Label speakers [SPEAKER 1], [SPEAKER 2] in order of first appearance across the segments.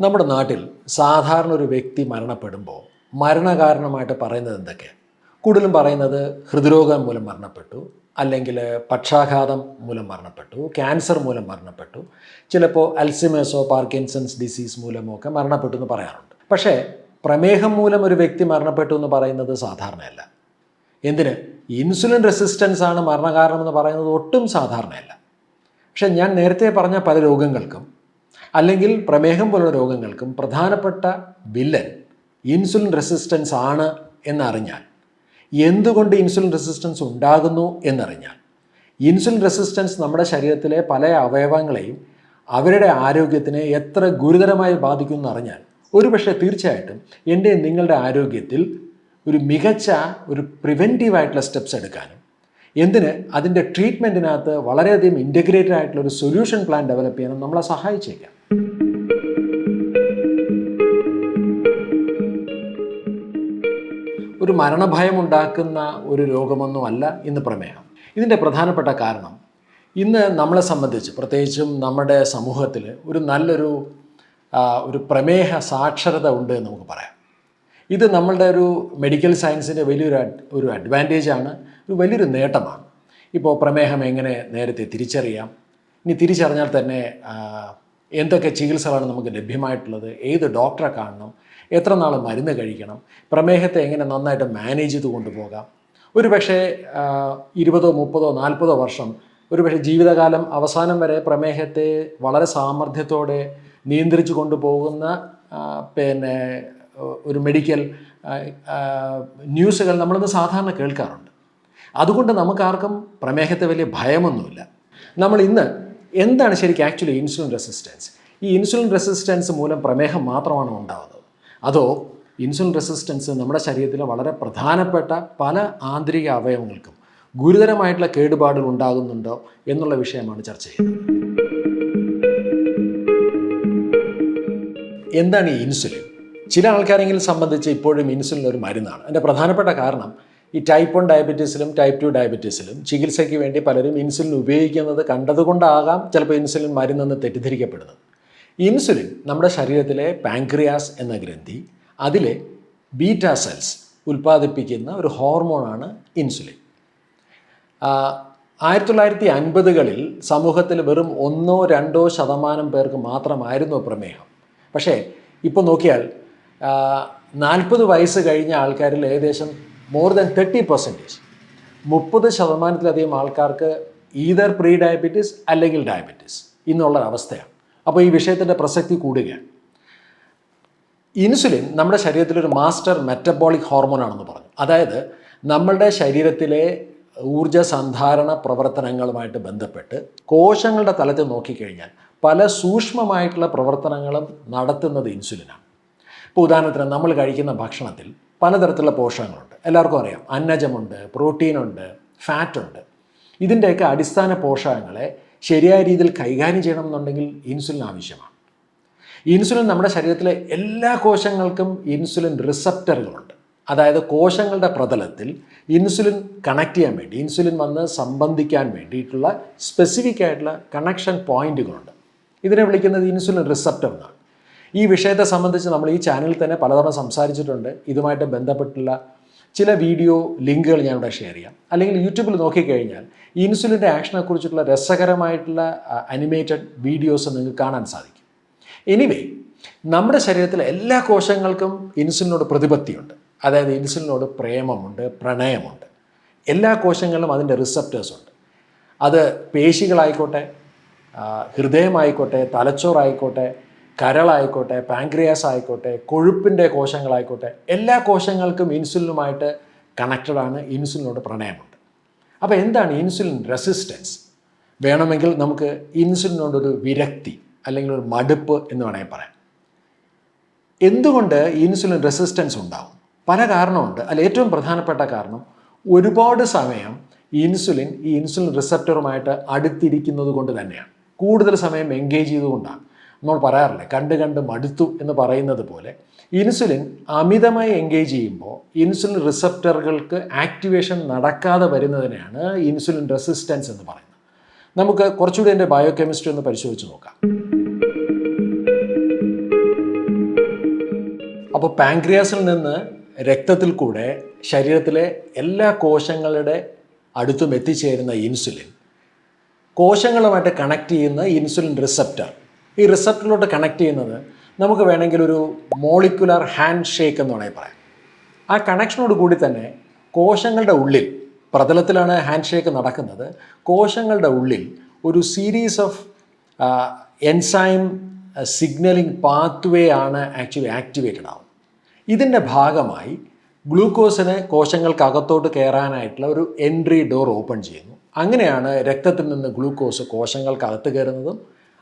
[SPEAKER 1] നമ്മുടെ നാട്ടിൽ സാധാരണ ഒരു വ്യക്തി മരണപ്പെടുമ്പോൾ മരണകാരണമായിട്ട് പറയുന്നത് എന്തൊക്കെയാണ്? കൂടുതലും പറയുന്നത് ഹൃദ്രോഗം മൂലം മരണപ്പെട്ടു, അല്ലെങ്കിൽ പക്ഷാഘാതം മൂലം മരണപ്പെട്ടു, ക്യാൻസർ മൂലം മരണപ്പെട്ടു, ചിലപ്പോൾ അൽസിമേഴ്സോ പാർക്കിൻസൺസ് ഡിസീസ് മൂലമോ ഒക്കെ മരണപ്പെട്ടു എന്ന് പറയാറുണ്ട്. പക്ഷേ പ്രമേഹം മൂലം ഒരു വ്യക്തി മരണപ്പെട്ടു എന്ന് പറയുന്നത് സാധാരണയല്ല. എന്തിന്? ഇൻസുലിൻ റെസിസ്റ്റൻസ് ആണ് മരണകാരണം എന്ന് പറയുന്നത് ഒട്ടും സാധാരണയല്ല. പക്ഷേ ഞാൻ നേരത്തെ പറഞ്ഞ പല രോഗങ്ങൾക്കും അല്ലെങ്കിൽ പ്രമേഹം പോലുള്ള രോഗങ്ങൾക്കും പ്രധാനപ്പെട്ട വില്ലൻ ഇൻസുലിൻ റെസിസ്റ്റൻസ് ആണ് എന്നറിഞ്ഞാൽ, എന്തുകൊണ്ട് ഇൻസുലിൻ റെസിസ്റ്റൻസ് ഉണ്ടാകുന്നു എന്നറിഞ്ഞാൽ, ഇൻസുലിൻ റെസിസ്റ്റൻസ് നമ്മുടെ ശരീരത്തിലെ പല അവയവങ്ങളെയും അവരുടെ ആരോഗ്യത്തിനെ എത്ര ഗുരുതരമായി ബാധിക്കുമെന്ന് അറിഞ്ഞാൽ ഒരുപക്ഷെ തീർച്ചയായിട്ടും എൻ്റെ നിങ്ങളുടെ ആരോഗ്യത്തിൽ ഒരു മികച്ച ഒരു പ്രിവെൻറ്റീവായിട്ടുള്ള സ്റ്റെപ്സ് എടുക്കാനും എന്തിന് അതിൻ്റെ ട്രീറ്റ്മെൻറ്റിനകത്ത് വളരെയധികം ഇൻറ്റഗ്രേറ്റഡ് ആയിട്ടുള്ള ഒരു സൊല്യൂഷൻ പ്ലാൻ ഡെവലപ്പ് ചെയ്യാനും നമ്മളെ സഹായിച്ചേക്കാം. ഒരു മരണഭയം ഉണ്ടാക്കുന്ന ഒരു രോഗമൊന്നുമല്ല ഇന്ന് പ്രമേഹം. ഇതിൻ്റെ പ്രധാനപ്പെട്ട കാരണം ഇന്ന് നമ്മളെ സംബന്ധിച്ച് പ്രത്യേകിച്ചും നമ്മുടെ സമൂഹത്തിൽ ഒരു നല്ലൊരു പ്രമേഹ സാക്ഷരത ഉണ്ട് എന്ന് നമുക്ക് പറയാം. ഇത് നമ്മളുടെ ഒരു മെഡിക്കൽ സയൻസിൻ്റെ വലിയൊരു അഡ്വാൻറ്റേജാണ്, ഒരു വലിയൊരു നേട്ടമാണ്. ഇപ്പോൾ പ്രമേഹം എങ്ങനെ നേരത്തെ തിരിച്ചറിയാം, ഇനി തിരിച്ചറിഞ്ഞാൽ തന്നെ എന്തൊക്കെ ചികിത്സകളാണ് നമുക്ക് ലഭ്യമായിട്ടുള്ളത്, ഏത് ഡോക്ടറെ കാണണം, എത്ര നാൾ മരുന്ന് കഴിക്കണം, പ്രമേഹത്തെ എങ്ങനെ നന്നായിട്ട് മാനേജ് ചെയ്ത് കൊണ്ടുപോകാം. ഒരു പക്ഷേ 20, 30, 40 വർഷം, ഒരു പക്ഷേ ജീവിതകാലം അവസാനം വരെ പ്രമേഹത്തെ വളരെ സാമർഥ്യത്തോടെ നിയന്ത്രിച്ചു കൊണ്ടുപോകുന്ന ഒരു മെഡിക്കൽ ന്യൂസുകൾ നമ്മളിന്ന് സാധാരണ കേൾക്കാറുണ്ട്. അതുകൊണ്ട് നമുക്കാർക്കും പ്രമേഹത്തെ വലിയ ഭയമൊന്നുമില്ല. നമ്മൾ ഇന്ന് എന്താണ് ശരിക്കും ആക്ച്വലി ഇൻസുലിൻ റെസിസ്റ്റൻസ്? ഈ ഇൻസുലിൻ റെസിസ്റ്റൻസ് മൂലം പ്രമേഹം മാത്രമാണ് ഉണ്ടാകുന്നത്, അതോ ഇൻസുലിൻ റെസിസ്റ്റൻസ് നമ്മുടെ ശരീരത്തിലെ വളരെ പ്രധാനപ്പെട്ട പല ആന്തരിക അവയവങ്ങൾക്കും ഗുരുതരമായിട്ടുള്ള കേടുപാടുകൾ ഉണ്ടാകുന്നുണ്ടോ എന്നുള്ള വിഷയമാണ് ചർച്ച ചെയ്യുന്നത്. എന്താണ് ഈ ഇൻസുലിൻ? ചില ആൾക്കാരെങ്കിലും സംബന്ധിച്ച് ഇപ്പോഴും ഇൻസുലിൻ ഒരു മരുന്നാണ്. അതിൻ്റെ പ്രധാനപ്പെട്ട കാരണം ഈ ടൈപ്പ് 1 ഡയബറ്റീസിലും ടൈപ്പ് 2 ഡയബറ്റീസിലും ചികിത്സയ്ക്ക് വേണ്ടി പലരും ഇൻസുലിൻ ഉപയോഗിക്കുന്നത് കണ്ടതുകൊണ്ടാകാം ചിലപ്പോൾ ഇൻസുലിൻ മരുന്നെന്ന് തെറ്റിദ്ധരിക്കപ്പെടുന്നത്. ഇൻസുലിൻ നമ്മുടെ ശരീരത്തിലെ പാൻക്രിയാസ് എന്ന ഗ്രന്ഥി, അതിലെ ബീറ്റാ സെൽസ് ഉൽപ്പാദിപ്പിക്കുന്ന ഒരു ഹോർമോണാണ് ഇൻസുലിൻ. 1950കളിൽ സമൂഹത്തിൽ വെറും 1-2% പേർക്ക് മാത്രമായിരുന്നു പ്രമേഹം. പക്ഷേ ഇപ്പോൾ നോക്കിയാൽ 40 വയസ്സ് കഴിഞ്ഞ ആൾക്കാരിൽ ഏകദേശം മോർ ദാൻ 30%, 30%-ലധികം ആൾക്കാർക്ക് ഈതർ പ്രീ ഡയബറ്റീസ് അല്ലെങ്കിൽ ഡയബറ്റീസ് ഇന്നുള്ള അവസ്ഥയാണ്. അപ്പോൾ ഈ വിഷയത്തിൻ്റെ പ്രസക്തി കൂടുകയാണ്. ഇൻസുലിൻ നമ്മുടെ ശരീരത്തിലൊരു മാസ്റ്റർ മെറ്റബോളിക് ഹോർമോണാണെന്ന് പറഞ്ഞു. അതായത് നമ്മളുടെ ശരീരത്തിലെ ഊർജ്ജ സന്ധാരണ പ്രവർത്തനങ്ങളുമായിട്ട് ബന്ധപ്പെട്ട് കോശങ്ങളുടെ തലത്തിൽ നോക്കിക്കഴിഞ്ഞാൽ പല സൂക്ഷ്മമായിട്ടുള്ള പ്രവർത്തനങ്ങളും നടത്തുന്നത് ഇൻസുലിനാണ്. ഇപ്പോൾ ഉദാഹരണത്തിന് നമ്മൾ കഴിക്കുന്ന ഭക്ഷണത്തിൽ പലതരത്തിലുള്ള പോഷകങ്ങളുണ്ട്. എല്ലാവർക്കും അറിയാം, അന്നജമുണ്ട്, പ്രോട്ടീനുണ്ട്, ഫാറ്റുണ്ട്. ഇതിൻ്റെയൊക്കെ അടിസ്ഥാന പോഷകങ്ങളെ ശരിയായ രീതിയിൽ കൈകാര്യം ചെയ്യണമെന്നുണ്ടെങ്കിൽ ഇൻസുലിൻ ആവശ്യമാണ്. ഇൻസുലിൻ നമ്മുടെ ശരീരത്തിലെ എല്ലാ കോശങ്ങൾക്കും ഇൻസുലിൻ റിസപ്റ്ററുകളുണ്ട്. അതായത് കോശങ്ങളുടെ പ്രതലത്തിൽ ഇൻസുലിൻ കണക്ട് ചെയ്യാൻ വേണ്ടി, ഇൻസുലിൻ വന്ന് സംബന്ധിക്കാൻ വേണ്ടിയിട്ടുള്ള സ്പെസിഫിക് ആയിട്ടുള്ള കണക്ഷൻ പോയിന്റുകളുണ്ട്. ഇതിനെ വിളിക്കുന്നത് ഇൻസുലിൻ റിസപ്റ്റർ എന്നാണ്. ഈ വിഷയത്തെ സംബന്ധിച്ച് നമ്മൾ ഈ ചാനലിൽ തന്നെ പലതവണ സംസാരിച്ചിട്ടുണ്ട്. ഇതുമായിട്ട് ബന്ധപ്പെട്ടുള്ള ചില വീഡിയോ ലിങ്കുകൾ ഞാനിവിടെ ഷെയർ ചെയ്യാം. അല്ലെങ്കിൽ യൂട്യൂബിൽ നോക്കിക്കഴിഞ്ഞാൽ ഇൻസുലിൻ്റെ ആക്ഷനെക്കുറിച്ചിട്ടുള്ള രസകരമായിട്ടുള്ള അനിമേറ്റഡ് വീഡിയോസ് നിങ്ങൾക്ക് കാണാൻ സാധിക്കും. എനിവേ, നമ്മുടെ ശരീരത്തിലെ എല്ലാ കോശങ്ങൾക്കും ഇൻസുലിനോട് പ്രതിപത്തിയുണ്ട്. അതായത് ഇൻസുലിനോട് പ്രേമമുണ്ട്, പ്രണയമുണ്ട്. എല്ലാ കോശങ്ങളിലും അതിൻ്റെ റിസപ്റ്റേഴ്സ് ഉണ്ട്. അത് പേശികളായിക്കോട്ടെ, ഹൃദയമായിക്കോട്ടെ, തലച്ചോറായിക്കോട്ടെ, കരളായിക്കോട്ടെ, പാൻക്രിയാസ് ആയിക്കോട്ടെ, കൊഴുപ്പിൻ്റെ കോശങ്ങളായിക്കോട്ടെ, എല്ലാ കോശങ്ങൾക്കും ഇൻസുലിനുമായിട്ട് കണക്റ്റഡാണ്. ഇൻസുലിനോട് പ്രണയമുണ്ട്. അപ്പോൾ എന്താണ് ഇൻസുലിൻ റെസിസ്റ്റൻസ്? വേണമെങ്കിൽ നമുക്ക് ഇൻസുലിനോടൊരു വിരക്തി അല്ലെങ്കിൽ ഒരു മടുപ്പ് എന്ന് വേണമെങ്കിൽ പറയാം. എന്തുകൊണ്ട് ഇൻസുലിൻ റെസിസ്റ്റൻസ് ഉണ്ടാവും? പല കാരണമുണ്ട്. അതിൽ ഏറ്റവും പ്രധാനപ്പെട്ട കാരണം ഒരുപാട് സമയം ഈ ഇൻസുലിൻ റിസപ്റ്ററുമായിട്ട് അടുത്തിരിക്കുന്നത് കൊണ്ട് തന്നെയാണ്. കൂടുതൽ സമയം എൻഗേജ് ചെയ്തുകൊണ്ടാണ്. നമ്മൾ പറയാറില്ലേ, കണ്ട് മടുത്തു എന്ന് പറയുന്നത് പോലെ ഇൻസുലിൻ അമിതമായി എൻഗേജ് ചെയ്യുമ്പോൾ ഇൻസുലിൻ റിസപ്റ്ററുകൾക്ക് ആക്ടിവേഷൻ നടക്കാതെ വരുന്നതിനെയാണ് ഇൻസുലിൻ റെസിസ്റ്റൻസ് എന്ന് പറയുന്നത്. നമുക്ക് കുറച്ചുകൂടി എൻ്റെ ബയോകെമിസ്ട്രി ഒന്ന് പരിശോധിച്ച് നോക്കാം. അപ്പോൾ പാൻക്രിയാസിൽ നിന്ന് രക്തത്തിൽ കൂടെ ശരീരത്തിലെ എല്ലാ കോശങ്ങളുടെ അടുത്തും എത്തിച്ചേരുന്ന ഇൻസുലിൻ കോശങ്ങളുമായിട്ട് കണക്ട് ചെയ്യുന്ന ഇൻസുലിൻ റിസപ്റ്റർ, ഈ റിസപ്റ്ററിലോട്ട് കണക്ട് ചെയ്യുന്നത് നമുക്ക് വേണമെങ്കിൽ ഒരു മോളിക്കുലർ ഹാൻഡ് ഷേക്ക് എന്ന് വേണമെങ്കിൽ പറയാം. ആ കണക്ഷനോട് കൂടി തന്നെ കോശങ്ങളുടെ ഉള്ളിൽ, പ്രതലത്തിലാണ് ഹാൻഡ് ഷേക്ക് നടക്കുന്നത്, കോശങ്ങളുടെ ഉള്ളിൽ ഒരു series of enzyme signalling pathway ആണ് ആക്ച്വലി ആക്ടിവേറ്റഡ് ആവും. ഇതിൻ്റെ ഭാഗമായി ഗ്ലൂക്കോസിന് കോശങ്ങൾക്കകത്തോട്ട് കയറാനായിട്ടുള്ള ഒരു എൻട്രി ഡോർ ഓപ്പൺ ചെയ്യുന്നു. അങ്ങനെയാണ് രക്തത്തിൽ നിന്ന് ഗ്ലൂക്കോസ് കോശങ്ങൾക്കകത്ത് കയറുന്നതും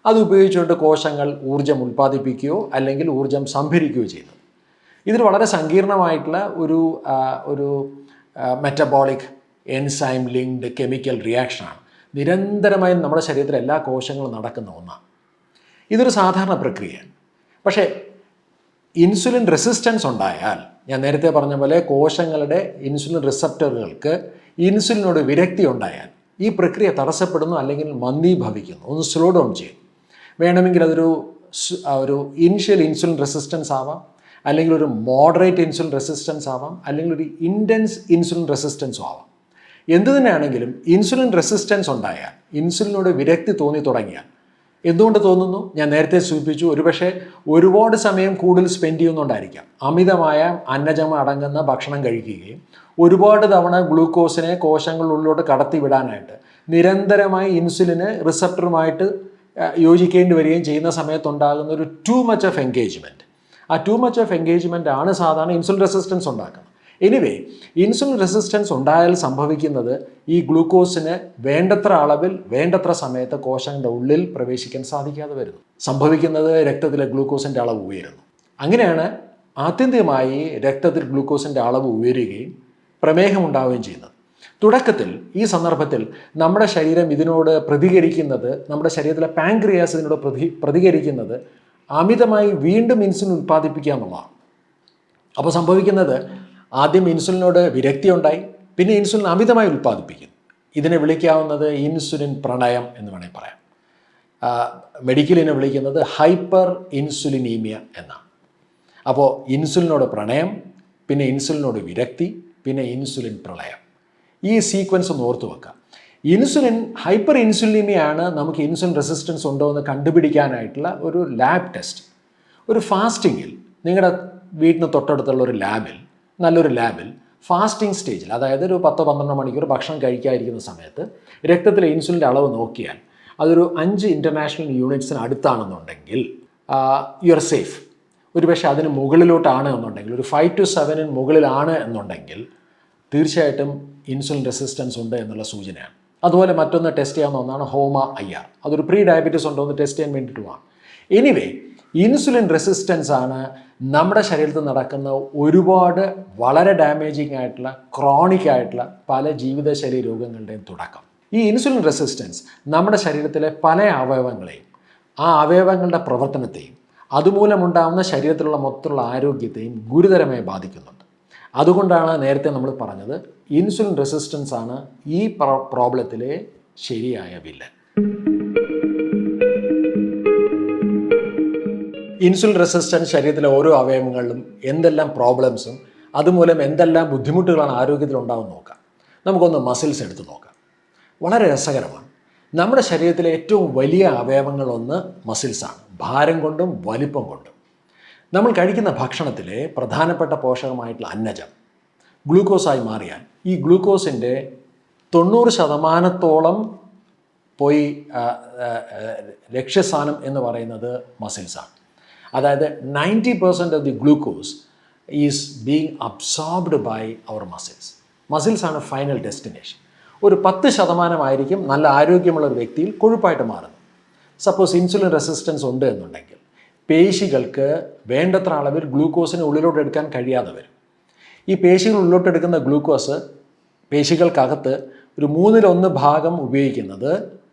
[SPEAKER 1] അത് ഉപയോഗിച്ചുകൊണ്ട് കോശങ്ങൾ ഊർജ്ജം ഉൽപ്പാദിപ്പിക്കുകയോ അല്ലെങ്കിൽ ഊർജ്ജം സംഭരിക്കുകയോ ചെയ്യുന്നത്. ഇതിൽ വളരെ സങ്കീർണമായിട്ടുള്ള ഒരു മെറ്റബോളിക് എൻസൈം ലിങ്ക്ഡ് കെമിക്കൽ റിയാക്ഷനാണ്. നിരന്തരമായും നമ്മുടെ ശരീരത്തിലെ എല്ലാ കോശങ്ങളും നടക്കുന്ന ഒന്നാണ്. ഇതൊരു സാധാരണ പ്രക്രിയയാണ്. പക്ഷേ ഇൻസുലിൻ റെസിസ്റ്റൻസ് ഉണ്ടായാൽ, ഞാൻ നേരത്തെ പറഞ്ഞ പോലെ കോശങ്ങളുടെ ഇൻസുലിൻ റിസപ്റ്ററുകൾക്ക് ഇൻസുലിനോട് വിരക്തി ഉണ്ടായാൽ ഈ പ്രക്രിയ തടസ്സപ്പെടുന്നു, അല്ലെങ്കിൽ മന്ദീഭവിക്കുന്നു, ഒന്ന് സ്ലോ ഡൗൺ ചെയ്യും. വേണമെങ്കിൽ ഒരു ഇനിഷ്യൽ ഇൻസുലിൻ റെസിസ്റ്റൻസ് ആവാം, അല്ലെങ്കിൽ ഒരു മോഡറേറ്റ് ഇൻസുലിൻ റെസിസ്റ്റൻസ് ആവാം, അല്ലെങ്കിൽ ഒരു ഇൻറ്റൻസ് ഇൻസുലിൻ റെസിസ്റ്റൻസും ആവാം. എന്തു തന്നെയാണെങ്കിലും ഇൻസുലിൻ റെസിസ്റ്റൻസ് ഉണ്ടായാൽ, ഇൻസുലിനോട് വിരക്തി തോന്നി തുടങ്ങിയാൽ, എന്തുകൊണ്ട് തോന്നുന്നു? ഞാൻ നേരത്തെ സൂചിപ്പിച്ചു, ഒരുപക്ഷെ ഒരുപാട് സമയം കൂടുതൽ സ്പെൻഡ് ചെയ്യുന്നുണ്ടായിരിക്കാം. അമിതമായ അന്നജം അടങ്ങുന്ന ഭക്ഷണം കഴിക്കുകയും ഒരുപാട് തവണ ഗ്ലൂക്കോസിനെ കോശങ്ങളിലുള്ളിലോട്ട് കടത്തി വിടാനായിട്ട് നിരന്തരമായി ഇൻസുലിന് റിസപ്റ്ററുമായിട്ട് യോജിക്കേണ്ടി വരികയും ചെയ്യുന്ന സമയത്തുണ്ടാകുന്ന ഒരു ടു മച്ച് ഓഫ് എൻഗേജ്മെൻറ്റ്. ആ ടു മച്ച് ഓഫ് എൻഗേജ്മെൻ്റ് ആണ് സാധാരണ ഇൻസുലിൻ റെസിസ്റ്റൻസ് ഉണ്ടാക്കുന്നത്. എനിവേ, ഇൻസുലിൻ റെസിസ്റ്റൻസ് ഉണ്ടായാൽ സംഭവിക്കുന്നത് ഈ ഗ്ലൂക്കോസിന് വേണ്ടത്ര അളവിൽ വേണ്ടത്ര സമയത്ത് കോശങ്ങളുടെ ഉള്ളിൽ പ്രവേശിക്കാൻ സാധിക്കാതെ വരുന്നു. സംഭവിക്കുന്നത് രക്തത്തിലെ ഗ്ലൂക്കോസിൻ്റെ അളവ് ഉയരുന്നു. അങ്ങനെയാണ് ആത്യന്തികമായി രക്തത്തിൽ ഗ്ലൂക്കോസിൻ്റെ അളവ് ഉയരുകയും പ്രമേഹമുണ്ടാവുകയും ചെയ്യുന്നത്. തുടക്കത്തിൽ ഈ സന്ദർഭത്തിൽ നമ്മുടെ ശരീരം ഇതിനോട് പ്രതികരിക്കുന്നത്, നമ്മുടെ ശരീരത്തിലെ പാൻക്രിയാസ് ഇതിനോട് പ്രതികരിക്കുന്നത് അമിതമായി വീണ്ടും ഇൻസുലിൻ ഉൽപ്പാദിപ്പിക്കുക എന്നുള്ളതാണ്. അപ്പോൾ സംഭവിക്കുന്നത് ആദ്യം ഇൻസുലിനോട് വിരക്തി ഉണ്ടായി, പിന്നെ ഇൻസുലിൻ അമിതമായി ഉൽപ്പാദിപ്പിക്കുന്നു. ഇതിനെ വിളിക്കാവുന്നത് ഇൻസുലിൻ പ്രണയം എന്ന് വേണമെങ്കിൽ പറയാം. മെഡിക്കലിനെ വിളിക്കുന്നത് ഹൈപ്പർ ഇൻസുലിനീമിയ എന്നാണ്. അപ്പോൾ ഇൻസുലിനോട് പ്രണയം, പിന്നെ ഇൻസുലിനോട് വിരക്തി, പിന്നെ ഇൻസുലിൻ പ്രളയം. ഈ സീക്വൻസ് ഒന്ന് ഓർത്തു വെക്കാം. ഹൈപ്പർ ഇൻസുലിനീമിയാണ് നമുക്ക് ഇൻസുലിൻ റെസിസ്റ്റൻസ് ഉണ്ടോ എന്ന് കണ്ടുപിടിക്കാനായിട്ടുള്ള ഒരു ലാബ് ടെസ്റ്റ്. ഒരു ഫാസ്റ്റിങ്ങിൽ, നിങ്ങളുടെ വീടിന് തൊട്ടടുത്തുള്ള ഒരു ലാബിൽ, നല്ലൊരു ലാബിൽ ഫാസ്റ്റിംഗ് സ്റ്റേജിൽ, അതായത് ഒരു 10-12 മണിക്കൂർ ഭക്ഷണം കഴിക്കാതിരിക്കുന്ന സമയത്ത് രക്തത്തിലെ ഇൻസുലിൻ്റെ അളവ് നോക്കിയാൽ അതൊരു 5 ഇൻ്റർനാഷണൽ യൂണിറ്റ്സിന് അടുത്താണെന്നുണ്ടെങ്കിൽ യു ആർ സേഫ്. ഒരുപക്ഷെ അതിന് മുകളിലോട്ടാണ് എന്നുണ്ടെങ്കിൽ, ഒരു 5 to 7 മുകളിലാണ് എന്നുണ്ടെങ്കിൽ തീർച്ചയായിട്ടും ഇൻസുലിൻ റെസിസ്റ്റൻസ് ഉണ്ട് എന്നുള്ള സൂചനയാണ്. അതുപോലെ മറ്റൊന്ന് ടെസ്റ്റ് ചെയ്യാവുന്ന ഒന്നാണ് HOMA-IR. അതൊരു പ്രീ ഡയബറ്റീസ് ഉണ്ടോ എന്ന് ടെസ്റ്റ് ചെയ്യാൻ വേണ്ടിയിട്ടുമാണ്. എനിവേ, ഇൻസുലിൻ റെസിസ്റ്റൻസ് ആണ് നമ്മുടെ ശരീരത്തിൽ നടക്കുന്ന ഒരുപാട് വളരെ ഡാമേജിങ് ആയിട്ടുള്ള ക്രോണിക് ആയിട്ടുള്ള പല ജീവിതശൈലി രോഗങ്ങളുടെയും തുടക്കം. ഈ ഇൻസുലിൻ റെസിസ്റ്റൻസ് നമ്മുടെ ശരീരത്തിലെ പല അവയവങ്ങളെയും, ആ അവയവങ്ങളുടെ പ്രവർത്തനത്തെയും അതുമൂലമുണ്ടാകുന്ന ശരീരത്തിലുള്ള മൊത്തമുള്ള ആരോഗ്യത്തെയും ഗുരുതരമായി ബാധിക്കുന്നുണ്ട്. അതുകൊണ്ടാണ് നേരത്തെ നമ്മൾ പറഞ്ഞത്, ഇൻസുലിൻ റെസിസ്റ്റൻസ് ആണ് ഈ പ്രോബ്ലത്തിലെ ശരിയായ വില്ലൻ. ഇൻസുലിൻ റെസിസ്റ്റൻസ് ശരീരത്തിലെ ഓരോ അവയവങ്ങളിലും എന്തെല്ലാം പ്രോബ്ലംസും അതുമൂലം എന്തെല്ലാം ബുദ്ധിമുട്ടുകളാണ് ആരോഗ്യത്തിൽ ഉണ്ടാകുന്ന നോക്കാം. നമുക്കൊന്ന് മസിൽസ് എടുത്ത് നോക്കാം. വളരെ രസകരമാണ്. നമ്മുടെ ശരീരത്തിലെ ഏറ്റവും വലിയ അവയവങ്ങളൊന്ന് മസിൽസാണ്, ഭാരം കൊണ്ടും വലിപ്പം കൊണ്ടും. നമ്മൾ കഴിക്കുന്ന ഭക്ഷണത്തിലെ പ്രധാനപ്പെട്ട പോഷകമായിട്ടുള്ള അന്നജം ഗ്ലൂക്കോസായി മാറിയാൽ ഈ ഗ്ലൂക്കോസിൻ്റെ 90% പോയി ലക്ഷ്യസ്ഥാനം എന്ന് പറയുന്നത് മസിൽസാണ്. അതായത് 90% of the glucose is being absorbed by our muscles. മസിൽസാണ് ഫൈനൽ ഡെസ്റ്റിനേഷൻ. ഒരു 10% നല്ല ആരോഗ്യമുള്ള ഒരു വ്യക്തിയിൽ കൊഴുപ്പായിട്ട് മാറുന്നു. സപ്പോസ് ഇൻസുലിൻ റെസിസ്റ്റൻസ് ഉണ്ട് എന്നുണ്ടെങ്കിൽ പേശികൾക്ക് വേണ്ടത്ര അളവിൽ ഗ്ലൂക്കോസിനെ ഉള്ളിലോട്ട് എടുക്കാൻ കഴിയാതെ വരും. ഈ പേശികൾ ഉള്ളിലോട്ട് എടുക്കുന്ന ഗ്ലൂക്കോസ് പേശികൾക്കകത്ത് ഒരു 1/3 ഭാഗം ഉപയോഗിക്കുന്നത്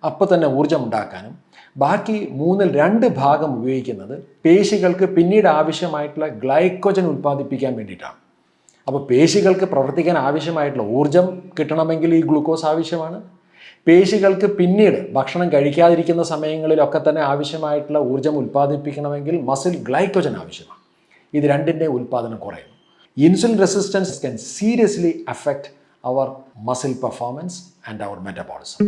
[SPEAKER 1] അപ്പോൾ തന്നെ ഊർജ്ജം ഉണ്ടാക്കാനും, ബാക്കി 2/3 ഉപയോഗിക്കുന്നത് പേശികൾക്ക് പിന്നീട് ആവശ്യമായിട്ടുള്ള ഗ്ലൈക്കോജൻ ഉൽപ്പാദിപ്പിക്കാൻ വേണ്ടിയിട്ടാണ്. അപ്പോൾ പേശികൾക്ക് പ്രവർത്തിക്കാൻ ആവശ്യമായിട്ടുള്ള ഊർജ്ജം കിട്ടണമെങ്കിൽ ഈ ഗ്ലൂക്കോസ് ആവശ്യമാണ്. പേശികൾക്ക് പിന്നീട് ഭക്ഷണം കഴിക്കാതിരിക്കുന്ന സമയങ്ങളിലൊക്കെ തന്നെ ആവശ്യമായിട്ടുള്ള ഊർജ്ജം ഉൽപ്പാദിപ്പിക്കണമെങ്കിൽ മസിൽ ഗ്ലൈക്കോജൻ ആവശ്യമാണ്. ഇത് രണ്ടിൻ്റെ ഉൽപ്പാദനം കുറയുന്നു. Insulin resistance can seriously affect our muscle performance and our metabolism.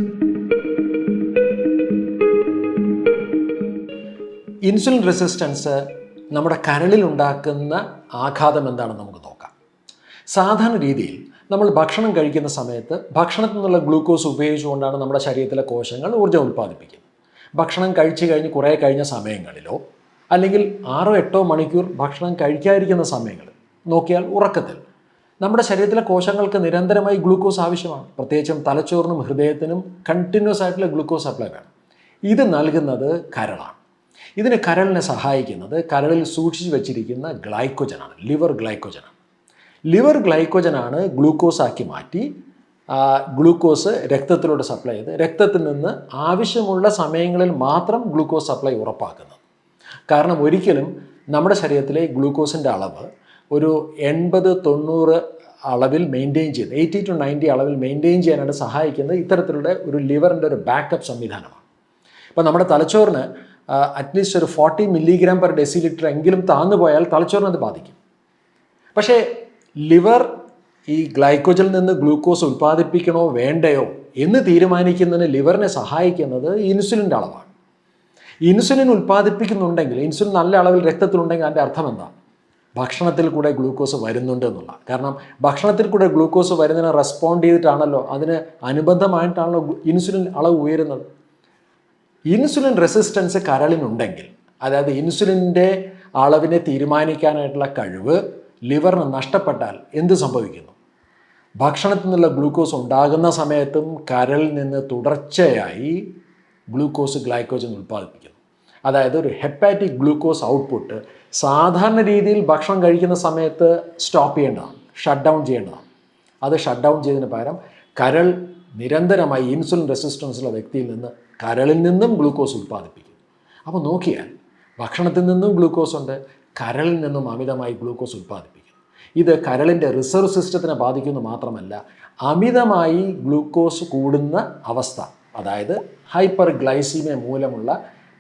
[SPEAKER 1] Insulin resistance നമ്മുടെ കരളിൽ ഉണ്ടാക്കുന്ന ആഘാതം എന്താണെന്ന് നമുക്ക് നോക്കാം. സാധാരണ രീതിയിൽ നമ്മൾ ഭക്ഷണം കഴിക്കുന്ന സമയത്ത് ഭക്ഷണത്തിൽ നിന്നുള്ള ഗ്ലൂക്കോസ് ഉപയോഗിച്ചുകൊണ്ടാണ് നമ്മുടെ ശരീരത്തിലെ കോശങ്ങൾ ഊർജ്ജം ഉൽപ്പാദിപ്പിക്കുന്നത്. ഭക്ഷണം കഴിച്ചു കഴിഞ്ഞ് കുറേ കഴിഞ്ഞ സമയങ്ങളിലോ അല്ലെങ്കിൽ 6-8 മണിക്കൂർ ഭക്ഷണം കഴിക്കാതിരിക്കുന്ന സമയങ്ങളിൽ നോക്കിയാൽ ഉറക്കത്തിൽ നമ്മുടെ ശരീരത്തിലെ കോശങ്ങൾക്ക് നിരന്തരമായി ഗ്ലൂക്കോസ് ആവശ്യമാണ്. പ്രത്യേകിച്ചും തലച്ചോറിനും ഹൃദയത്തിനും കണ്ടിന്യൂസ് ആയിട്ടുള്ള ഗ്ലൂക്കോസ് സപ്ലൈ വേണം. ഇത് നൽകുന്നത് കരളാണ്. ഇതിന് കരളിനെ സഹായിക്കുന്നത് കരളിൽ സൂക്ഷിച്ചു വെച്ചിരിക്കുന്ന ഗ്ലൈക്കോജനാണ്, ലിവർ ഗ്ലൈക്കോജനാണ്. ലിവർ ഗ്ലൈക്കോജനാണ് ഗ്ലൂക്കോസ് ആക്കി മാറ്റി ഗ്ലൂക്കോസ് രക്തത്തിലൂടെ സപ്ലൈ ചെയ്ത് രക്തത്തിൽ നിന്ന് ആവശ്യമുള്ള സമയങ്ങളിൽ മാത്രം ഗ്ലൂക്കോസ് സപ്ലൈ ഉറപ്പാക്കുന്നത്. കാരണം ഒരിക്കലും നമ്മുടെ ശരീരത്തിലെ ഗ്ലൂക്കോസിൻ്റെ അളവ് ഒരു 80-90 അളവിൽ മെയിൻറ്റെയിൻ ചെയ്ത് 80 to 90 അളവിൽ മെയിൻറ്റെയിൻ ചെയ്യാനായിട്ട് സഹായിക്കുന്നത് ഇത്തരത്തിലുള്ള ഒരു ലിവറിൻ്റെ ഒരു ബാക്കപ്പ് സംവിധാനമാണ്. ഇപ്പോൾ നമ്മുടെ തലച്ചോറിന് അറ്റ്ലീസ്റ്റ് ഒരു 40 mg/dL എങ്കിലും താന്നു പോയാൽ തലച്ചോറിനത് ബാധിക്കും. പക്ഷേ ലിവർ ഈ ഗ്ലൈക്കോജനിൽ നിന്ന് ഗ്ലൂക്കോസ് ഉൽപ്പാദിപ്പിക്കണോ വേണ്ടയോ എന്ന് തീരുമാനിക്കുന്നതിന് ലിവറിനെ സഹായിക്കുന്നത് ഇൻസുലിൻ്റെ അളവാണ്. ഇൻസുലിൻ ഉൽപ്പാദിപ്പിക്കുന്നുണ്ടെങ്കിൽ, ഇൻസുലിൻ നല്ല അളവിൽ രക്തത്തിലുണ്ടെങ്കിൽ അതിൻ്റെ അർത്ഥം എന്താ? ഭക്ഷണത്തിൽ കൂടെ ഗ്ലൂക്കോസ് വരുന്നുണ്ട് എന്നുള്ള. കാരണം ഭക്ഷണത്തിൽ കൂടെ ഗ്ലൂക്കോസ് വരുന്നതിനെ റെസ്പോണ്ട് ചെയ്തിട്ടാണല്ലോ, അതിന് അനുബന്ധമായിട്ടാണല്ലോ ഇൻസുലിൻ അളവ് ഉയരുന്നത്. ഇൻസുലിൻ റെസിസ്റ്റൻസ് കരളിനുണ്ടെങ്കിൽ, അതായത് ഇൻസുലിൻ്റെ അളവിനെ തീരുമാനിക്കാനായിട്ടുള്ള കഴിവ് ലിവറിന് നഷ്ടപ്പെട്ടാൽ എന്ത് സംഭവിക്കുന്നു? ഭക്ഷണത്തിൽ നിന്നുള്ള ഗ്ലൂക്കോസ് ഉണ്ടാകുന്ന സമയത്തും കരളിൽ നിന്ന് തുടർച്ചയായി ഗ്ലൂക്കോസ് ഗ്ലൈക്കോജൻ ഉൽപ്പാദിപ്പിക്കുന്നു. അതായത് ഒരു ഹെപ്പാറ്റിക് ഗ്ലൂക്കോസ് ഔട്ട്പുട്ട് സാധാരണ രീതിയിൽ ഭക്ഷണം കഴിക്കുന്ന സമയത്ത് സ്റ്റോപ്പ് ചെയ്യേണ്ടതാണ്, ഷട്ട് ഡൗൺ ചെയ്യേണ്ടതാണ്. അത് ഷട്ട് ഡൗൺ ചെയ്തതിന് പകരം കരൾ നിരന്തരമായി ഇൻസുലിൻ റെസിസ്റ്റൻസുള്ള വ്യക്തിയിൽ നിന്ന് കരളിൽ നിന്നും ഗ്ലൂക്കോസ് ഉൽപ്പാദിപ്പിക്കും. അപ്പോൾ നോക്കിയാൽ ഭക്ഷണത്തിൽ നിന്നും ഗ്ലൂക്കോസ് ഉണ്ട്, കരളിൽ നിന്നും അമിതമായി ഗ്ലൂക്കോസ് ഉൽപ്പാദിപ്പിക്കുന്നു. ഇത് കരളിൻ്റെ റിസർവ് സിസ്റ്റത്തിനെ ബാധിക്കുന്നു മാത്രമല്ല, അമിതമായി ഗ്ലൂക്കോസ് കൂടുന്ന അവസ്ഥ, അതായത് ഹൈപ്പർ ഗ്ലൈസീമിയ മൂലമുള്ള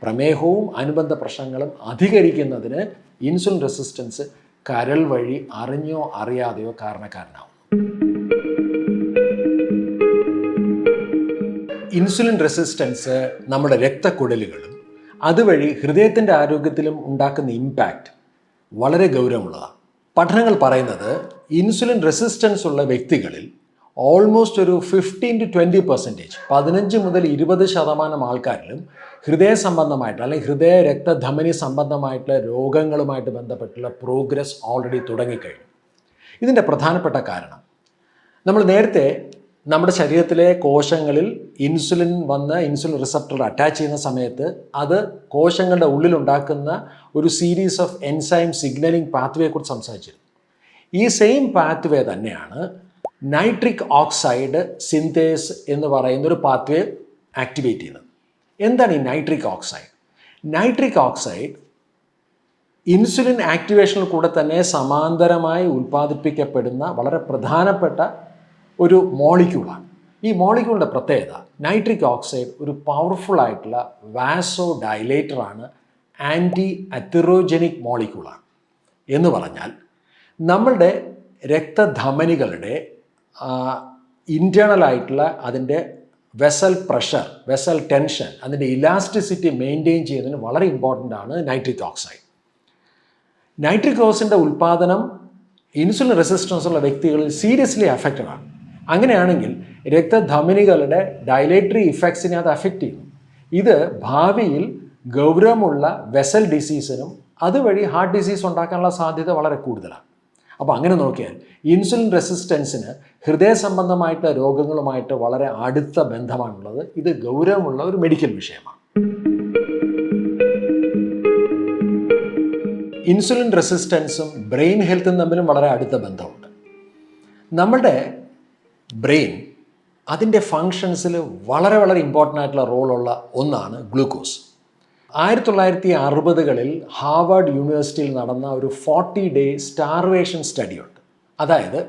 [SPEAKER 1] പ്രമേഹവും അനുബന്ധ പ്രശ്നങ്ങളും അധികരിക്കുന്നതിന് ഇൻസുലിൻ റെസിസ്റ്റൻസ് കരൾ വഴി അറിഞ്ഞോ അറിയാതെയോ കാരണക്കാരനാവും. ഇൻസുലിൻ റെസിസ്റ്റൻസ് നമ്മുടെ രക്തക്കുഴലുകളും അതുവഴി ഹൃദയത്തിൻ്റെ ആരോഗ്യത്തിലും ഉണ്ടാക്കുന്ന ഇമ്പാക്റ്റ് വളരെ ഗൗരവമുള്ളതാണ്. പഠനങ്ങൾ പറയുന്നത് ഇൻസുലിൻ റെസിസ്റ്റൻസ് ഉള്ള വ്യക്തികളിൽ ഓൾമോസ്റ്റ് ഒരു 15 to 20%, 15 മുതൽ 20% ആൾക്കാരിലും ഹൃദയ സംബന്ധമായിട്ട് അല്ലെങ്കിൽ ഹൃദയ രക്തധമനി സംബന്ധമായിട്ടുള്ള രോഗങ്ങളുമായിട്ട് ബന്ധപ്പെട്ടുള്ള പ്രോഗ്രസ് ഓൾറെഡി തുടങ്ങിക്കഴിഞ്ഞു. ഇതിൻ്റെ പ്രധാനപ്പെട്ട കാരണം, നമ്മൾ നേരത്തെ നമ്മുടെ ശരീരത്തിലെ കോശങ്ങളിൽ ഇൻസുലിൻ വന്ന് ഇൻസുലിൻ റിസപ്റ്റർ അറ്റാച്ച് ചെയ്യുന്ന സമയത്ത് അത് കോശങ്ങളുടെ ഉള്ളിലുണ്ടാക്കുന്ന ഒരു സീരീസ് ഓഫ് എൻസൈം സിഗ്നലിംഗ് പാത്വേയെക്കുറിച്ച് സംസാരിച്ചിരുന്നു. ഈ സെയിം പാത്വേ തന്നെയാണ് നൈട്രിക് ഓക്സൈഡ് സിന്തേസ് എന്ന് പറയുന്നൊരു പാത്വേ ആക്ടിവേറ്റ് ചെയ്യുന്നത്. എന്താണ് ഈ nitric oxide? Nitric oxide insulin ആക്ടിവേഷനിൽ കൂടെ തന്നെ സമാന്തരമായി ഉൽപ്പാദിപ്പിക്കപ്പെടുന്ന വളരെ പ്രധാനപ്പെട്ട ഒരു മോളിക്യൂളാണ്. ഈ മോളിക്യൂളിൻ്റെ പ്രത്യേകത, നൈട്രിക് ഓക്സൈഡ് ഒരു പവർഫുൾ ആയിട്ടുള്ള വാസോ ഡയലേറ്ററാണ്, ആൻറ്റി അത്തിറോജനിക് മോളിക്യൂളാണ്. എന്ന് പറഞ്ഞാൽ നമ്മളുടെ രക്തധമനികളുടെ ഇൻറ്റേർണലായിട്ടുള്ള അതിൻ്റെ വെസൽ പ്രഷർ, വെസൽ ടെൻഷൻ, അതിൻ്റെ ഇലാസ്റ്റിസിറ്റി മെയിൻറ്റെയിൻ ചെയ്യുന്നതിന് വളരെ ഇമ്പോർട്ടൻ്റ് ആണ് നൈട്രിക് ഓക്സൈഡ്. നൈട്രിക് ഓക്സൈഡിൻ്റെ ഉൽപ്പാദനം ഇൻസുലിൻ റെസിസ്റ്റൻസ് ഉള്ള വ്യക്തികളിൽ സീരിയസ്ലി അഫക്റ്റഡ് ആണ്. അങ്ങനെയാണെങ്കിൽ രക്തധമനികളുടെ ഡയലേറ്ററി ഇഫക്ട്സിനെ അത് അഫക്റ്റ് ചെയ്യുന്നു. ഇത് ഭാവിയിൽ ഗൗരവമുള്ള വെസൽ ഡിസീസിനും അതുവഴി ഹാർട്ട് ഡിസീസ് ഉണ്ടാക്കാനുള്ള സാധ്യത വളരെ കൂടുതലാണ്. അപ്പോൾ അങ്ങനെ നോക്കിയാൽ ഇൻസുലിൻ റെസിസ്റ്റൻസിന് ഹൃദയ സംബന്ധമായിട്ടുള്ള രോഗങ്ങളുമായിട്ട് വളരെ അടുത്ത ബന്ധമാണുള്ളത്. ഇത് ഗൗരവമുള്ള ഒരു മെഡിക്കൽ വിഷയമാണ്. ഇൻസുലിൻ റെസിസ്റ്റൻസും ബ്രെയിൻ ഹെൽത്തും തമ്മിലും വളരെ അടുത്ത ബന്ധമുണ്ട്. നമ്മുടെ ബ്രെയിൻ അതിൻ്റെ ഫങ്ഷൻസിൽ വളരെ വളരെ ഇമ്പോർട്ടൻ്റ് ആയിട്ടുള്ള റോളുള്ള ഒന്നാണ് ഗ്ലൂക്കോസ്. 1960കളിൽ ഹാർവാർഡ് യൂണിവേഴ്സിറ്റിയിൽ നടന്ന ഒരു 40 day സ്റ്റാർവേഷൻ സ്റ്റഡിയുണ്ട്. അതായത്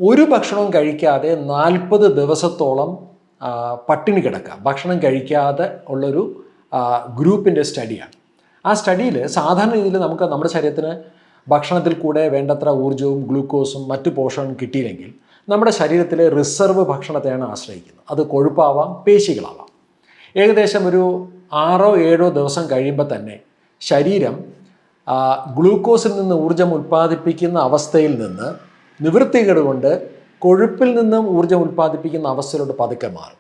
[SPEAKER 1] ഒരു ഭക്ഷണവും കഴിക്കാതെ 40 ദിവസത്തോളം പട്ടിണി കിടക്കുക, ഭക്ഷണം കഴിക്കാതെ ഉള്ളൊരു ഗ്രൂപ്പിൻ്റെ സ്റ്റഡിയാണ്. ആ സ്റ്റഡിയിൽ സാധാരണ രീതിയിൽ നമുക്ക് നമ്മുടെ ശരീരത്തിന് ഭക്ഷണത്തിൽ കൂടെ വേണ്ടത്ര ഊർജ്ജവും ഗ്ലൂക്കോസും മറ്റു പോഷകവും കിട്ടിയില്ലെങ്കിൽ നമ്മുടെ ശരീരത്തിലെ റിസർവ് ഭക്ഷണത്തെയാണ് ആശ്രയിക്കുന്നത്. അത് കൊഴുപ്പാവാം, പേശികളാവാം. ഏകദേശം ഒരു 6-7 ദിവസം കഴിയുമ്പോൾ തന്നെ ശരീരം ഗ്ലൂക്കോസിൽ നിന്ന് ഊർജ്ജം ഉൽപ്പാദിപ്പിക്കുന്ന അവസ്ഥയിൽ നിന്ന് നിവൃത്തികേട് കൊണ്ട് കൊഴുപ്പിൽ നിന്നും ഊർജ്ജം ഉൽപ്പാദിപ്പിക്കുന്ന അവസ്ഥയിലോട്ട് പതുക്കെ മാറും.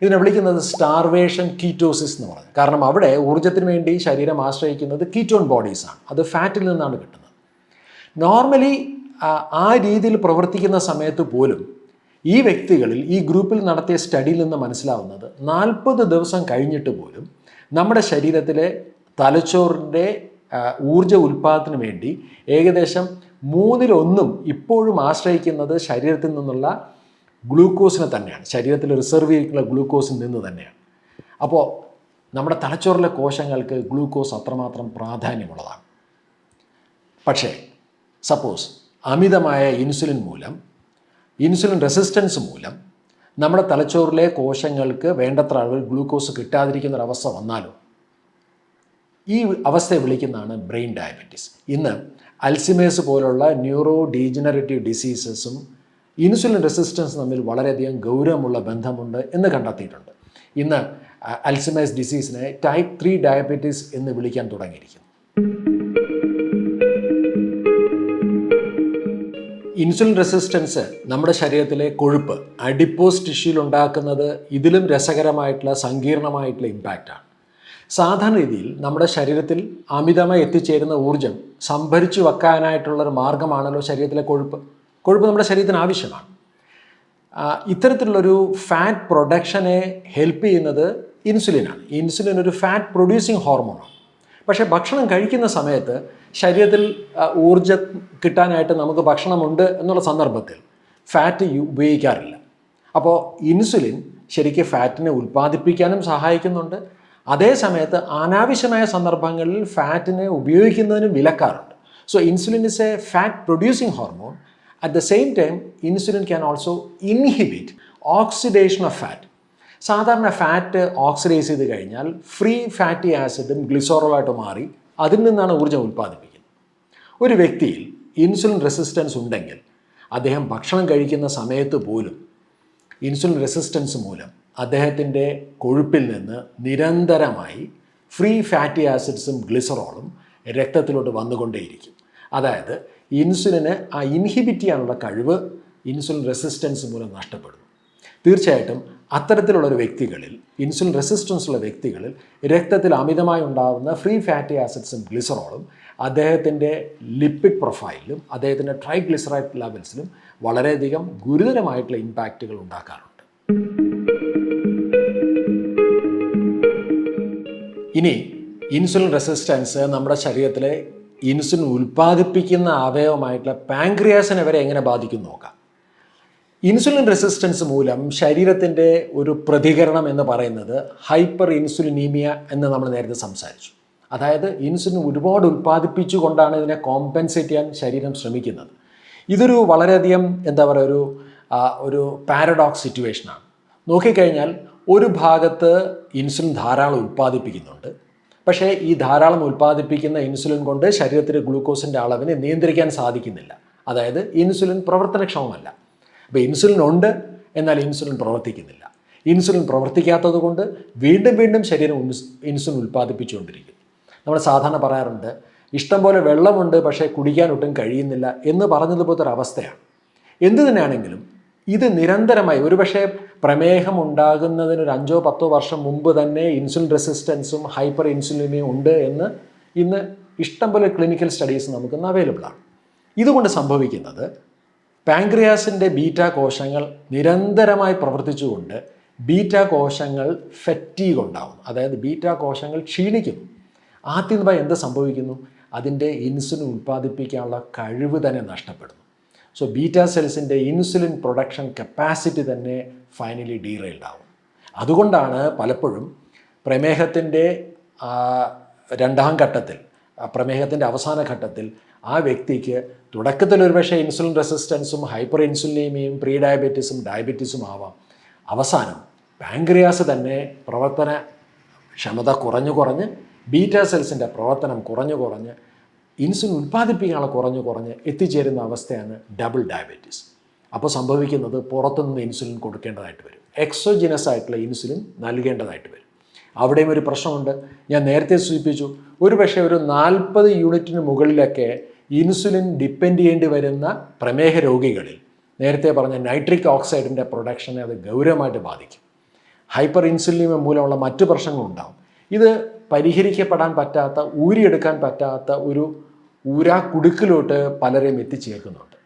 [SPEAKER 1] ഇതിനെ വിളിക്കുന്നത് സ്റ്റാർവേഷൻ കീറ്റോസിസ് എന്ന് പറയുന്നത്. കാരണം അവിടെ ഊർജ്ജത്തിന് വേണ്ടി ശരീരം ആശ്രയിക്കുന്നത് കീറ്റോൺ ബോഡീസാണ്. അത് ഫാറ്റിൽ നിന്നാണ് കിട്ടുന്നത്. നോർമലി ആ രീതിയിൽ പ്രവർത്തിക്കുന്ന സമയത്ത് പോലും ഈ വ്യക്തികളിൽ, ഈ ഗ്രൂപ്പിൽ നടത്തിയ സ്റ്റഡിയിൽ നിന്ന് മനസ്സിലാവുന്നത് 40 ദിവസം കഴിഞ്ഞിട്ട് പോലും നമ്മുടെ ശരീരത്തിലെ തലച്ചോറിൻ്റെ ഊർജ്ജ ഉൽപ്പാദനത്തിന് വേണ്ടി ഏകദേശം 1/3 ഇപ്പോഴും ആശ്രയിക്കുന്നത് ശരീരത്തിൽ നിന്നുള്ള ഗ്ലൂക്കോസിനെ തന്നെയാണ്. ശരീരത്തിൽ റിസർവ് ചെയ്തിട്ടുള്ള ഗ്ലൂക്കോസിൽ നിന്ന് തന്നെയാണ്. അപ്പോൾ നമ്മുടെ തലച്ചോറിലെ കോശങ്ങൾക്ക് ഗ്ലൂക്കോസ് അത്രമാത്രം പ്രാധാന്യമുള്ളതാണ്. പക്ഷേ സപ്പോസ് അമിതമായ ഇൻസുലിൻ മൂലം, ഇൻസുലിൻ റെസിസ്റ്റൻസ് മൂലം നമ്മുടെ തലച്ചോറിലെ കോശങ്ങൾക്ക് വേണ്ടത്ര അളവിൽ ഗ്ലൂക്കോസ് കിട്ടാതിരിക്കുന്നൊരവസ്ഥ വന്നാലോ, ഈ അവസ്ഥയെ വിളിക്കുന്നതാണ് ബ്രെയിൻ ഡയബറ്റീസ്. ഇന്ന് അൽസിമേഴ്സ് പോലുള്ള ന്യൂറോ ഡീജനറേറ്റീവ് ഡിസീസസും ഇൻസുലിൻ റെസിസ്റ്റൻസ് തമ്മിൽ വളരെയധികം ഗൗരവമുള്ള ബന്ധമുണ്ട് എന്ന് കണ്ടെത്തിയിട്ടുണ്ട്. ഇന്ന് അൽസിമേഴ്സ് ഡിസീസിനെ ടൈപ്പ് 3 ഡയബറ്റീസ് എന്ന് വിളിക്കാൻ തുടങ്ങിയിരിക്കുന്നു. ഇൻസുലിൻ റെസിസ്റ്റൻസ് നമ്മുടെ ശരീരത്തിലെ കൊഴുപ്പ്, അഡിപ്പോസ് ടിഷ്യൂയിൽ ഉണ്ടാക്കുന്നത് ഇതിലും രസകരമായിട്ടുള്ള സങ്കീർണമായിട്ടുള്ള ഇമ്പാക്റ്റാണ്. സാധാരണ രീതിയിൽ നമ്മുടെ ശരീരത്തിൽ അമിതമായി എത്തിച്ചേരുന്ന ഊർജ്ജം സംഭരിച്ചു വെക്കാനായിട്ടുള്ളൊരു മാർഗ്ഗമാണല്ലോ ശരീരത്തിലെ കൊഴുപ്പ്. കൊഴുപ്പ് നമ്മുടെ ശരീരത്തിന് ആവശ്യമാണ്. ഇത്തരത്തിലുള്ളൊരു ഫാറ്റ് പ്രൊഡക്ഷനെ ഹെൽപ്പ് ചെയ്യുന്നത് ഇൻസുലിനാണ്. ഇൻസുലിൻ ഒരു ഫാറ്റ് പ്രൊഡ്യൂസിങ് ഹോർമോണാണ്. പക്ഷേ ഭക്ഷണം കഴിക്കുന്ന സമയത്ത് ശരീരത്തിൽ ഊർജ്ജം കിട്ടാനായിട്ട് നമുക്ക് ഭക്ഷണമുണ്ട് എന്നുള്ള സന്ദർഭത്തിൽ ഫാറ്റ് ഉപയോഗിക്കാറില്ല. അപ്പോൾ ഇൻസുലിൻ ശരിക്കും ഫാറ്റിനെ ഉൽപ്പാദിപ്പിക്കാനും സഹായിക്കുന്നുണ്ട്. അതേ സമയത്ത് അനാവശ്യമായ സന്ദർഭങ്ങളിൽ ഫാറ്റിനെ ഉപയോഗിക്കുന്നതിനും വിലക്കാറുണ്ട്. So insulin is a fat producing hormone. At the same time, insulin can also inhibit oxidation of fat. സാധാരണ ഫാറ്റ് ഓക്സിഡൈസ് ചെയ്ത് കഴിഞ്ഞാൽ ഫ്രീ ഫാറ്റി ആസിഡും ഗ്ലിസറോളായിട്ട് മാറി അതിൽ നിന്നാണ് ഊർജ്ജം ഉൽപ്പാദിപ്പിക്കുന്നത്. ഒരു വ്യക്തിയിൽ ഇൻസുലിൻ റെസിസ്റ്റൻസ് ഉണ്ടെങ്കിൽ അദ്ദേഹം ഭക്ഷണം കഴിക്കുന്ന സമയത്ത് പോലും ഇൻസുലിൻ റെസിസ്റ്റൻസ് മൂലം അദ്ദേഹത്തിൻ്റെ കൊഴുപ്പിൽ നിന്ന് നിരന്തരമായി ഫ്രീ ഫാറ്റി ആസിഡ്സും ഗ്ലിസറോളും രക്തത്തിലോട്ട് വന്നുകൊണ്ടേയിരിക്കും. അതായത് ഇൻസുലിന് ആ ഇൻഹിബിറ്റ് ചെയ്യാനുള്ള കഴിവ് ഇൻസുലിൻ റെസിസ്റ്റൻസ് മൂലം നഷ്ടപ്പെടുന്നു. തീർച്ചയായിട്ടും അത്തരത്തിലുള്ളൊരു വ്യക്തികളിൽ, ഇൻസുലിൻ റെസിസ്റ്റൻസ് ഉള്ള വ്യക്തികളിൽ രക്തത്തിൽ അമിതമായി ഉണ്ടാകുന്ന ഫ്രീ ഫാറ്റി ആസിഡ്സും ഗ്ലിസറോളും അദ്ദേഹത്തിൻ്റെ ലിപ്പിഡ് പ്രൊഫൈലിലും അദ്ദേഹത്തിൻ്റെ ട്രൈഗ്ലിസറൈഡ് ലെവൽസിലും വളരെയധികം ഗുരുതരമായിട്ടുള്ള ഇമ്പാക്റ്റുകൾ ഉണ്ടാക്കാറുണ്ട്. ഇനി ഇൻസുലിൻ റെസിസ്റ്റൻസ് നമ്മുടെ ശരീരത്തിലെ ഇൻസുലിൻ ഉൽപ്പാദിപ്പിക്കുന്ന അവയവമായിട്ടുള്ള പാൻക്രിയാസിനെ വരെ എങ്ങനെ ബാധിക്കും നോക്കാം. ഇൻസുലിൻ റെസിസ്റ്റൻസ് മൂലം ശരീരത്തിൻ്റെ ഒരു പ്രതികരണം എന്ന് പറയുന്നത് ഹൈപ്പർ ഇൻസുലിനീമിയ എന്ന് നമ്മൾ നേരത്തെ സംസാരിച്ചു. അതായത് ഇൻസുലിൻ ഒരുപാട് ഉൽപ്പാദിപ്പിച്ചുകൊണ്ടാണ് ഇതിനെ കോമ്പൻസേറ്റ് ചെയ്യാൻ ശരീരം ശ്രമിക്കുന്നത്. ഇതൊരു വളരെയധികം ഒരു പാരഡോക്സ് സിറ്റുവേഷനാണ്. നോക്കിക്കഴിഞ്ഞാൽ ഒരു ഭാഗത്ത് ഇൻസുലിൻ ധാരാളം ഉൽപ്പാദിപ്പിക്കുന്നുണ്ട്. പക്ഷേ ഈ ധാരാളം ഉൽപ്പാദിപ്പിക്കുന്ന ഇൻസുലിൻ കൊണ്ട് ശരീരത്തിലെ ഗ്ലൂക്കോസിൻ്റെ അളവിനെ നിയന്ത്രിക്കാൻ സാധിക്കുന്നില്ല. അതായത് ഇൻസുലിൻ പ്രവർത്തനക്ഷമമല്ല. അപ്പോൾ ഇൻസുലിൻ ഉണ്ട്, എന്നാൽ ഇൻസുലിൻ പ്രവർത്തിക്കുന്നില്ല. ഇൻസുലിൻ പ്രവർത്തിക്കാത്തത് കൊണ്ട് വീണ്ടും ശരീരം ഇൻസുലിൻ ഉൽപ്പാദിപ്പിച്ചുകൊണ്ടിരിക്കും. നമ്മൾ സാധാരണ പറയാറുണ്ട്, ഇഷ്ടം പോലെ വെള്ളമുണ്ട് പക്ഷേ കുടിക്കാൻ ഒട്ടും കഴിയുന്നില്ല എന്ന് പറഞ്ഞതുപോലത്തെ ഒരു അവസ്ഥയാണ്. എന്തു തന്നെയാണെങ്കിലും ഇത് നിരന്തരമായി, ഒരുപക്ഷെ പ്രമേഹം ഉണ്ടാകുന്നതിന് 5-10 വർഷം മുമ്പ് തന്നെ ഇൻസുലിൻ റെസിസ്റ്റൻസും ഹൈപ്പർ ഇൻസുലിനും ഉണ്ട് എന്ന് ഇന്ന് ഇഷ്ടംപോലെ ക്ലിനിക്കൽ സ്റ്റഡീസ് നമുക്കിന്ന് അവൈലബിൾ ആണ്. ഇതുകൊണ്ട് സംഭവിക്കുന്നത് പാൻക്രിയാസിൻ്റെ ബീറ്റാ കോശങ്ങൾ നിരന്തരമായി പ്രവർത്തിച്ചുകൊണ്ട് ബീറ്റാ കോശങ്ങൾ ഫറ്റീഗ് ഉണ്ടാകുന്നു. അതായത് ബീറ്റാ കോശങ്ങൾ ക്ഷീണിക്കുന്നു. ആദ്യമായി എന്ത് സംഭവിക്കുന്നു? അതിൻ്റെ ഇൻസുലിൻ ഉൽപ്പാദിപ്പിക്കാനുള്ള കഴിവ് തന്നെ നഷ്ടപ്പെടുന്നു. സോ ബീറ്റാ സെൽസിൻ്റെ ഇൻസുലിൻ പ്രൊഡക്ഷൻ കപ്പാസിറ്റി തന്നെ ഫൈനലി ഡീറെയിൽഡ് ആവും. അതുകൊണ്ടാണ് പലപ്പോഴും പ്രമേഹത്തിൻ്റെ 2ാം ഘട്ടത്തിൽ, പ്രമേഹത്തിൻ്റെ അവസാന ഘട്ടത്തിൽ ആ വ്യക്തിക്ക് തുടക്കത്തിൽ ഒരുപക്ഷെ ഇൻസുലിൻ റെസിസ്റ്റൻസും ഹൈപ്പർ ഇൻസുലിനീമിയും പ്രീ ഡയബറ്റീസും ഡയബറ്റീസും ആവാം. അവസാനം പാൻക്രിയാസ് തന്നെ പ്രവർത്തന ക്ഷമത കുറഞ്ഞ് ബീറ്റാ സെൽസിൻ്റെ പ്രവർത്തനം കുറഞ്ഞ് ഇൻസുലിൻ ഉൽപ്പാദിപ്പിക്കാനുള്ള കുറഞ്ഞ് എത്തിച്ചേരുന്ന അവസ്ഥയാണ് ഡബിൾ ഡയബറ്റീസ്. അപ്പോൾ സംഭവിക്കുന്നത് പുറത്തുനിന്ന് ഇൻസുലിൻ കൊടുക്കേണ്ടതായിട്ട് വരും, എക്സോജിനസ് ആയിട്ടുള്ള ഇൻസുലിൻ നൽകേണ്ടതായിട്ട് വരും. അവിടെയും ഒരു പ്രശ്നമുണ്ട്. ഞാൻ നേരത്തെ സൂചിപ്പിച്ചു, ഒരു 40 യൂണിറ്റിന് മുകളിലൊക്കെ ഇൻസുലിൻ ഡിപ്പെൻഡ് ചെയ്യേണ്ടി വരുന്ന പ്രമേഹ രോഗികളിൽ നേരത്തെ പറഞ്ഞ നൈട്രിക് ഓക്സൈഡിൻ്റെ പ്രൊഡക്ഷനെ അത് ഗൗരവമായിട്ട് ബാധിക്കും. ഹൈപ്പർ ഇൻസുലിനിമ മൂലമുള്ള മറ്റു പ്രശ്നങ്ങളുണ്ടാകും. ഇത് പരിഹരിക്കപ്പെടാൻ പറ്റാത്ത, ഊരിയെടുക്കാൻ പറ്റാത്ത ഒരു ഊരാക്കുടുക്കിലോട്ട് പലരെയും എത്തിച്ചേർക്കുന്നുണ്ട്.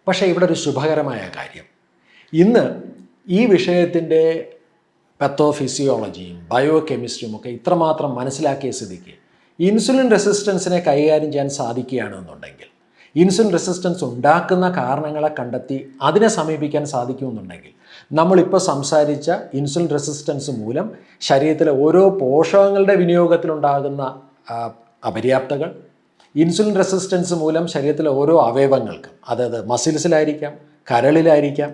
[SPEAKER 1] പക്ഷേ ഇവിടെ ഒരു ശുഭകരമായ കാര്യം, ഇന്ന് ഈ വിഷയത്തിൻ്റെ പത്തോഫിസിയോളജിയും ബയോ കെമിസ്ട്രിയും ഒക്കെ ഇത്രമാത്രം മനസ്സിലാക്കിയ സ്ഥിതിക്ക് ഇൻസുലിൻ റെസിസ്റ്റൻസിനെ കൈകാര്യം ചെയ്യാൻ സാധിക്കുകയാണെന്നുണ്ടെങ്കിൽ, ഇൻസുലിൻ റെസിസ്റ്റൻസ് ഉണ്ടാക്കുന്ന കാരണങ്ങളെ കണ്ടെത്തി അതിനെ സമീപിക്കാൻ സാധിക്കുമെന്നുണ്ടെങ്കിൽ, നമ്മളിപ്പോൾ സംസാരിച്ച ഇൻസുലിൻ റെസിസ്റ്റൻസ് മൂലം ശരീരത്തിലെ ഓരോ പോഷകങ്ങളുടെ വിനിയോഗത്തിലുണ്ടാകുന്ന അപര്യാപ്തകൾ, ഇൻസുലിൻ റെസിസ്റ്റൻസ് മൂലം ശരീരത്തിലെ ഓരോ അവയവങ്ങൾക്കും, അതായത് മസിൽസിലായിരിക്കാം, കരളിലായിരിക്കാം,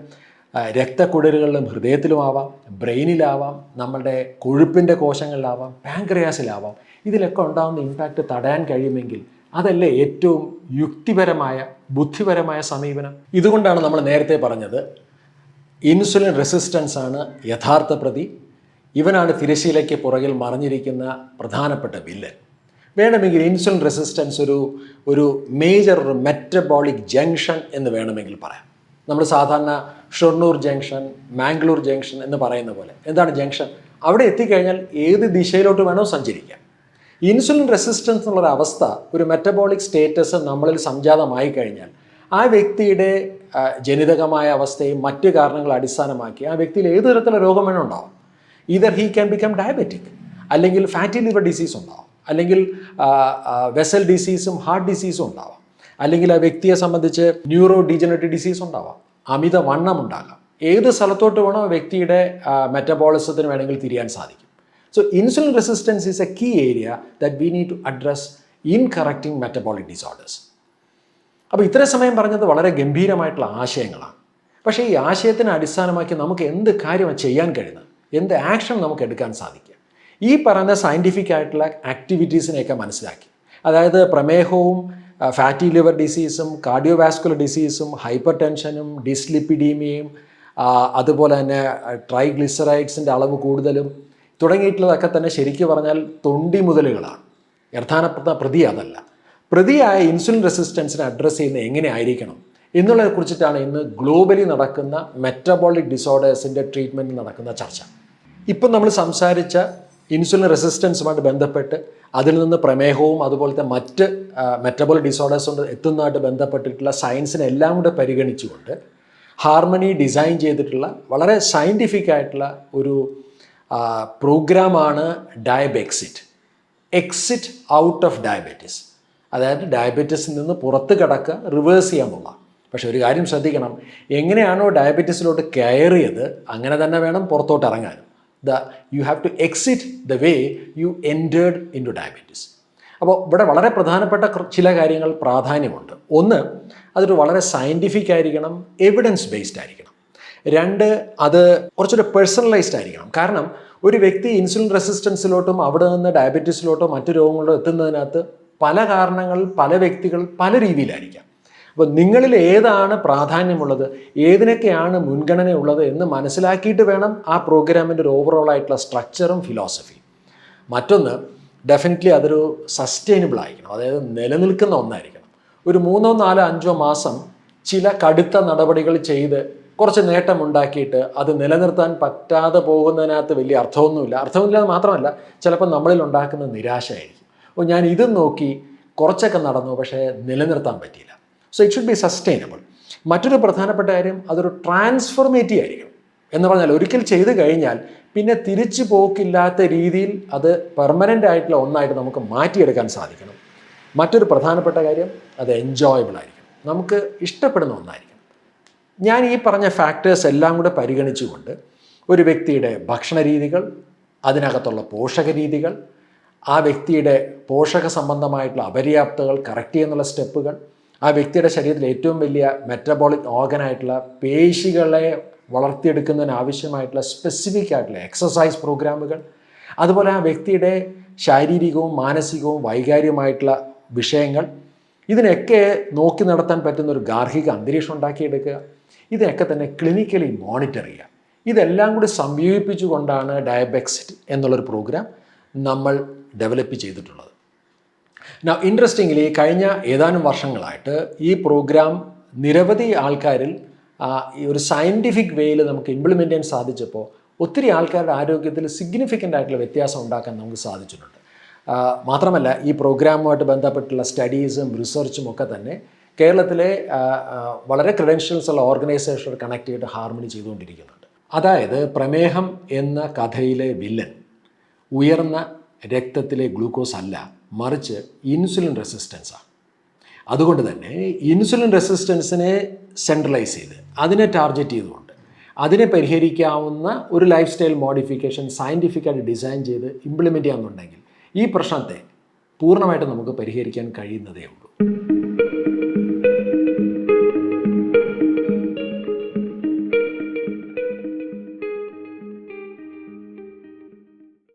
[SPEAKER 1] രക്തക്കുഴലുകളിലും ഹൃദയത്തിലുമാവാം, ബ്രെയിനിലാവാം, നമ്മളുടെ കൊഴുപ്പിൻ്റെ കോശങ്ങളിലാവാം, പാൻക്രിയാസിലാവാം, ഇതിലൊക്കെ ഉണ്ടാകുന്ന ഇമ്പാക്റ്റ് തടയാൻ കഴിയുമെങ്കിൽ അതല്ലേ ഏറ്റവും യുക്തിപരമായ, ബുദ്ധിപരമായ സമീപനം. ഇതുകൊണ്ടാണ് നമ്മൾ നേരത്തെ പറഞ്ഞത്, ഇൻസുലിൻ റെസിസ്റ്റൻസ് ആണ് യഥാർത്ഥ പ്രതി. ഇവനാണ് തിരശ്ശീലയ്ക്ക് പുറകിൽ മറിഞ്ഞിരിക്കുന്ന പ്രധാനപ്പെട്ട വില്ലൻ. വേണമെങ്കിൽ ഇൻസുലിൻ റെസിസ്റ്റൻസ് ഒരു മേജർ മെറ്റബോളിക് ജംഗ്ഷൻ എന്ന് വേണമെങ്കിൽ പറയാം. നമ്മൾ സാധാരണ ഷൊർണൂർ ജംഗ്ഷൻ, മാംഗ്ലൂർ ജംഗ്ഷൻ എന്ന് പറയുന്ന പോലെ. എന്താണ് ജംഗ്ഷൻ? അവിടെ എത്തിക്കഴിഞ്ഞാൽ ഏത് ദിശയിലോട്ട് വേണോ സഞ്ചരിക്കാം. ഇൻസുലിൻ റെസിസ്റ്റൻസ് എന്നുള്ളൊരു അവസ്ഥ, ഒരു മെറ്റബോളിക് സ്റ്റേറ്റസ് നമ്മളിൽ സംജാതമായി കഴിഞ്ഞാൽ ആ വ്യക്തിയുടെ ജനിതകമായ അവസ്ഥയും മറ്റ് കാരണങ്ങൾ അടിസ്ഥാനമാക്കി ആ വ്യക്തിയിൽ ഏത് തരത്തിലുള്ള രോഗം വേണം ഉണ്ടാവും. Either he can become diabetic, അല്ലെങ്കിൽ ഫാറ്റി ലിവർ ഡിസീസ് ഉണ്ടാവും, അല്ലെങ്കിൽ വെസൽ ഡിസീസും ഹാർട്ട് ഡിസീസും ഉണ്ടാവാം, അല്ലെങ്കിൽ ആ വ്യക്തിയെ സംബന്ധിച്ച് ന്യൂറോ ഡീജനറേറ്റീവ് ഡിസീസ് ഉണ്ടാവാം, അമിത വണ്ണം ഉണ്ടാകാം. ഏത് സ്ഥലത്തോട്ട് വേണോ ആ വ്യക്തിയുടെ മെറ്റബോളിസത്തിന് വേണമെങ്കിൽ തിരിയാൻ സാധിക്കും. So insulin resistance is a key area that we need to address in correcting metabolic disorders. അപ്പോൾ ഇത്രയും സമയം പറഞ്ഞത് വളരെ ഗംഭീരമായിട്ടുള്ള ആശയങ്ങളാണ്. പക്ഷേ ഈ ആശയത്തിനെ അടിസ്ഥാനമാക്കി നമുക്ക് എന്ത് കാര്യമാണ് ചെയ്യാൻ കഴിയുന്നത്, എന്ത് ആക്ഷൻ നമുക്ക് എടുക്കാൻ സാധിക്കുക? ഈ പറയുന്ന സയൻറ്റിഫിക് ആയിട്ടുള്ള ആക്ടിവിറ്റീസിനെയൊക്കെ മനസ്സിലാക്കി, അതായത് പ്രമേഹവും ഫാറ്റി ലിവർ ഡിസീസും കാർഡിയോവാസ്കുലർ ഡിസീസും ഹൈപ്പർ ടെൻഷനും ഡിസ്ലിപ്പിഡീമിയയും അതുപോലെ തന്നെ ട്രൈഗ്ലിസറൈഡ്സിൻ്റെ അളവ് കൂടുതലും തുടങ്ങിയിട്ടുള്ളതൊക്കെ തന്നെ ശരിക്കും പറഞ്ഞാൽ തൊണ്ടി മുതലുകളാണ്. യഥാർത്ഥ പ്രതി അതല്ല. പ്രതിയായ ഇൻസുലിൻ റെസിസ്റ്റൻസിനെ അഡ്രസ്സ് ചെയ്യുന്നത് എങ്ങനെ ആയിരിക്കണം എന്നുള്ളതിനെ കുറിച്ചിട്ടാണ് ഇന്ന് ഗ്ലോബലി നടക്കുന്ന മെറ്റബോളിക് ഡിസോർഡേഴ്സിൻ്റെ ട്രീറ്റ്മെൻറ്റ് നടക്കുന്ന ചർച്ച. ഇപ്പം നമ്മൾ സംസാരിച്ച ഇൻസുലിൻ റെസിസ്റ്റൻസുമായിട്ട് ബന്ധപ്പെട്ട് അതിൽ നിന്ന് പ്രമേഹവും അതുപോലത്തെ മറ്റ് മെറ്റബോളിക് ഡിസോർഡേഴ്സ് കൊണ്ട് എത്തുന്നതായിട്ട് ബന്ധപ്പെട്ടിട്ടുള്ള സയൻസിനെ എല്ലാം കൂടെ പരിഗണിച്ചുകൊണ്ട് ഹാർമണി ഡിസൈൻ ചെയ്തിട്ടുള്ള വളരെ സയൻറ്റിഫിക് ആയിട്ടുള്ള ഒരു പ്രോഗ്രാമാണ് ഡയബെക്സിറ്റ്, എക്സിറ്റ് ഔട്ട് ഓഫ് ഡയബറ്റീസ്. അതായത് ഡയബറ്റീസിൽ നിന്ന് പുറത്ത് കിടക്കുക, റിവേഴ്സ് ചെയ്യാൻ പോകാം. പക്ഷെ ഒരു കാര്യം ശ്രദ്ധിക്കണം, എങ്ങനെയാണോ ഡയബറ്റീസിലോട്ട് കയറിയത് അങ്ങനെ തന്നെ വേണം പുറത്തോട്ട് ഇറങ്ങാൻ. You have to exit the way you entered into diabetes. അപ്പോൾ ഇവിടെ വളരെ പ്രധാനപ്പെട്ട ചില കാര്യങ്ങൾ പ്രാധാന്യമുണ്ട്. ഒന്ന്, അതൊരു വളരെ സയൻറ്റിഫിക് ആയിരിക്കണം, എവിഡൻസ് ബേസ്ഡ് ആയിരിക്കണം. രണ്ട്, അത് കുറച്ചൊരു പേഴ്സണലൈസ്ഡ് ആയിരിക്കണം. കാരണം ഒരു വ്യക്തി ഇൻസുലിൻ റെസിസ്റ്റൻസിലോട്ടും അവിടെ നിന്ന് ഡയബറ്റീസിലോട്ടോ മറ്റു രോഗങ്ങളിലോ എത്തുന്നതിനകത്ത് പല കാരണങ്ങൾ, പല വ്യക്തികൾ പല രീതിയിലായിരിക്കാം. അപ്പോൾ നിങ്ങളിൽ ഏതാണ് പ്രാധാന്യമുള്ളത്, ഏതിനൊക്കെയാണ് മുൻഗണനയുള്ളത് എന്ന് മനസ്സിലാക്കിയിട്ട് വേണം ആ പ്രോഗ്രാമിൻ്റെ ഒരു ഓവറോൾ ആയിട്ടുള്ള സ്ട്രക്ചറും ഫിലോസഫിയും. മറ്റൊന്ന്, ഡെഫിനറ്റ്ലി അതൊരു സസ്റ്റൈനബിൾ ആയിരിക്കണം, അതായത് നിലനിൽക്കുന്ന ഒന്നായിരിക്കണം. ഒരു 3, 4, 5 മാസം ചില കടുത്ത നടപടികൾ ചെയ്ത് കുറച്ച് നേട്ടമുണ്ടാക്കിയിട്ട് അത് നിലനിർത്താൻ പറ്റാതെ പോകുന്നതിനകത്ത് വലിയ അർത്ഥമില്ലാതെ മാത്രമല്ല, ചിലപ്പോൾ നമ്മളിൽ ഉണ്ടാക്കുന്ന നിരാശയായിരിക്കും. അപ്പോൾ ഞാൻ ഇത് നോക്കി കുറച്ചൊക്കെ നടന്നു, പക്ഷേ നിലനിർത്താൻ പറ്റിയില്ല. So it should be sustainable. മറ്റൊരു പ്രധാനപ്പെട്ട കാര്യം, അതൊരു ട്രാൻസ്ഫോർമേറ്റീവ് ആയിരിക്കണം. എന്ന് പറഞ്ഞാൽ ഒരിക്കൽ ചെയ്ത് കഴിഞ്ഞാൽ പിന്നെ തിരിച്ചു പോക്കില്ലാത്ത രീതിയിൽ അത് പെർമനൻ്റ് ആയിട്ടുള്ള ഒന്നായിട്ട് നമുക്ക് മാറ്റിയെടുക്കാൻ സാധിക്കണം. മറ്റൊരു പ്രധാനപ്പെട്ട കാര്യം, അത് എൻജോയബിൾ ആയിരിക്കണം, നമുക്ക് ഇഷ്ടപ്പെടുന്ന ഒന്നായിരിക്കണം. ഞാൻ ഈ പറഞ്ഞ ഫാക്ടേഴ്സ് എല്ലാം കൂടെ പരിഗണിച്ചുകൊണ്ട് ഒരു വ്യക്തിയുടെ ഭക്ഷണ രീതികൾ, അതിനകത്തുള്ള പോഷക രീതികൾ, ആ വ്യക്തിയുടെ പോഷക സംബന്ധമായിട്ടുള്ള അപര്യാപ്തകൾ കറക്റ്റ് ചെയ്യുന്നുള്ള സ്റ്റെപ്പുകൾ, ആ വ്യക്തിയുടെ ശരീരത്തിൽ ഏറ്റവും വലിയ മെറ്റബോളിക് ഓർഗനായിട്ടുള്ള പേശികളെ വളർത്തിയെടുക്കുന്നതിന് ആവശ്യമായിട്ടുള്ള സ്പെസിഫിക് ആയിട്ടുള്ള എക്സസൈസ് പ്രോഗ്രാമുകൾ, അതുപോലെ ആ വ്യക്തിയുടെ ശാരീരികവും മാനസികവും വൈകാരികവുമായിട്ടുള്ള വിഷയങ്ങൾ, ഇതിനൊക്കെ നോക്കി നടത്താൻ പറ്റുന്ന ഒരു ഗാർഹിക അന്തരീക്ഷം ഉണ്ടാക്കിയെടുക്കുക, ഇതിനൊക്കെ തന്നെ ക്ലിനിക്കലി മോണിറ്റർ ചെയ്യുക. ഇതെല്ലാം കൂടി സംയോജിപ്പിച്ചുകൊണ്ടാണ് ഡയബെക്സിറ്റ് എന്നുള്ളൊരു പ്രോഗ്രാം നമ്മൾ ഡെവലപ്പ് ചെയ്തിട്ടുള്ളത്. ഇൻട്രസ്റ്റിംഗ്ലി കഴിഞ്ഞ ഏതാനും വർഷങ്ങളായിട്ട് ഈ പ്രോഗ്രാം നിരവധി ആൾക്കാരിൽ ഈ ഒരു സയൻറ്റിഫിക് വേയിൽ നമുക്ക് ഇംപ്ലിമെൻ്റ് ചെയ്യാൻ സാധിച്ചപ്പോൾ ഒത്തിരി ആൾക്കാരുടെ ആരോഗ്യത്തിൽ സിഗ്നിഫിക്കൻ്റ് ആയിട്ടുള്ള വ്യത്യാസം ഉണ്ടാക്കാൻ നമുക്ക് സാധിച്ചിട്ടുണ്ട്. മാത്രമല്ല ഈ പ്രോഗ്രാമുമായിട്ട് ബന്ധപ്പെട്ടുള്ള സ്റ്റഡീസും റിസർച്ചും ഒക്കെ തന്നെ കേരളത്തിലെ വളരെ ക്രെഡൻഷ്യൽസ് ഉള്ള ഓർഗനൈസേഷൻ കണക്ട് ചെയ്തിട്ട് ഹാർമണി ചെയ്തുകൊണ്ടിരിക്കുന്നുണ്ട്. അതായത് പ്രമേഹം എന്ന കഥയിലെ വില്ലൻ ഉയർന്ന രക്തത്തിലെ ഗ്ലൂക്കോസ് അല്ല, മറിച്ച് ഇൻസുലിൻ റെസിസ്റ്റൻസാണ്. അതുകൊണ്ട് തന്നെ ഇൻസുലിൻ റെസിസ്റ്റൻസിനെ സെൻട്രലൈസ് ചെയ്ത് അതിനെ ടാർഗറ്റ് ചെയ്തുകൊണ്ട് അതിനെ പരിഹരിക്കാവുന്ന ഒരു ലൈഫ് സ്റ്റൈൽ മോഡിഫിക്കേഷൻ സയൻറ്റിഫിക്കായിട്ട് ഡിസൈൻ ചെയ്ത് ഇംപ്ലിമെൻ്റ് ചെയ്യാമെന്നുണ്ടെങ്കിൽ ഈ പ്രശ്നത്തെ പൂർണ്ണമായിട്ട് നമുക്ക് പരിഹരിക്കാൻ കഴിയുന്നതേ ഉള്ളൂ.